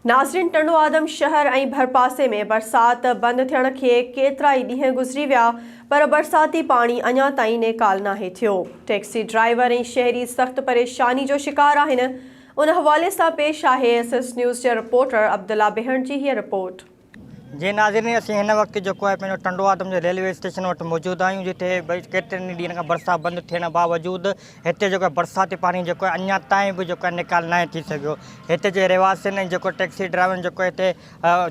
नाज़रीन, टंडो आदम शहर ऐं भरपासे में बरसात बंद थियण खे केतिरा ई ॾींहं गुज़री विया, पर बरसाती पाणी अञा ताईं नेकाल नाहे थियो। टैक्सी ड्राइवर ऐं शहरी सख़्त परेशानी जो शिकार आहिनि। उन हवाले सां पेश आहे SS न्यूज़ जे रिपोर्टर अब्दुल्ला बेहण जी हीअ रिपोर्ट। जी नाज़रीन, असीं हिन वक़्तु जेको आहे पंहिंजो टंडो आदम जे रेलवे स्टेशन वटि मौजूदु आहियूं, जिते भई केतिरनि ॾींहंनि खां बरसाति बंदि थियण बावजूदि हिते जेको आहे बरसाती पाणी जेको आहे अञा ताईं बि जेको आहे निकाल न थी सघियो। हिते जे रहवासियुनि ऐं जेको टैक्सी ड्राइवरनि जेको हिते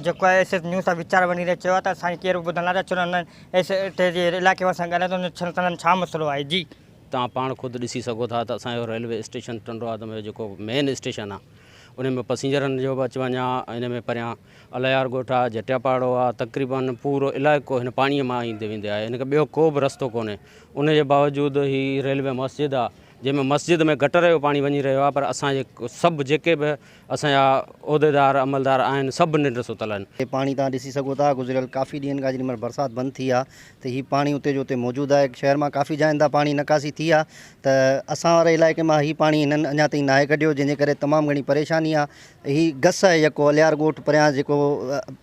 जेको आहे SS न्यूज़ सां वीचार वञी रहियो चयो आहे त असांखे केरु ॿुधण लाइ अचो न हिते जे इलाइक़े वारनि सां ॻाल्हाए थो तव्हां छा मसइलो आहे। जी तव्हां पाण ख़ुदि ॾिसी सघो था त असांजो रेलवे स्टेशन टंडो आदम जो जेको मेन स्टेशन आहे उन में पैसेंजरनि जो बि अच वञ आहे। इन में परियां अलायार ॻोठ आहे, जटियापाड़ो आहे, तक़रीबन पूरो इलाइक़ो हिन पाणीअ मां ईंदे वेंदे आहे। हिन खे ॿियो को बि रस्तो कोन्हे। उन जे बावजूदि ही रेलवे मस्जिद आहे जंहिंमें मस्जिद में गटर जो पाणी वञी रहियो आहे, पर असांजे सभु जेके बि असांजा उहिदेदार अमलदार आहिनि सभु निंड सुतल आहिनि। पाणी तव्हां ॾिसी सघो था, गुज़िरियल काफ़ी ॾींहंनि खां जेॾीमहिल बरसाति बंदि थी आहे त हीउ पाणी उते जो उते मौजूदु आहे। शहर मां काफ़ी जाइनि तां पाणी निकासी थी आहे, त असां वारे इलाइक़े मां हीउ पाणी हिननि अञा ताईं नाहे कढियो, जंहिंजे करे तमामु घणी परेशानी आहे। हीउ गस आहे जेको अलियार ॻोठ परियां जेको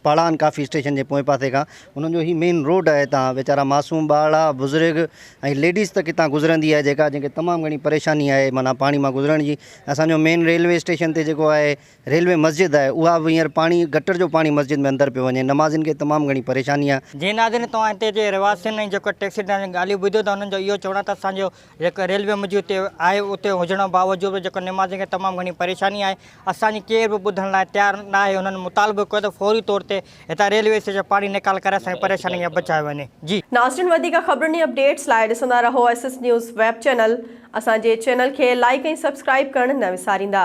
पाड़ान काफ़ी स्टेशन जे पोएं पासे खां उन्हनि जो हीउ मेन रोड आहे। तव्हां वीचारा मासूम ॿार बुज़ुर्ग ऐं लेडीज़ त किथां गुज़रंदी आहे जेका जंहिंखे तमामु घणी परेशानी आहे माना पाणी मां गुज़रण जी। असांजो मेन रेलवे स्टेशन ते जेको आहे रेलवे मस्जिद आहे, उहा बि हींअर पाणी गटर जो पाणी मस्जिद में अंदरि पियो वञे। नमाज़िन खे तमामु घणी परेशानी आहे। जी नाज़रीन, तव्हां हिते जे रहवासियुनि ऐं जेको टैक्सी ड्राइवर ॻाल्हियूं ॿुधियो त हुननि जो इहो चवणु आहे त असांजो जेको रेलवे मस्जिद उते आहे उते हुजण बावजूदि बि जेको नमाज़िन खे तमामु घणी परेशानी आहे। असांजी केर बि ॿुधण लाइ तयारु न आहे। हुननि मुतालबो कयो त फौरी तौर ते हितां रेलवे स्टेशन पाणी निकाल करे असांजी परेशानी खे बचायो वञे। जी नाज़रीन, वधीक ख़बरुनि अपडेट्स लाइ ॾिसंदा रहो SS न्यूज़ वेब चैनल। असांजे चैनल खे लाइक ऐं सब्सक्राइब करणु न विसारींदा।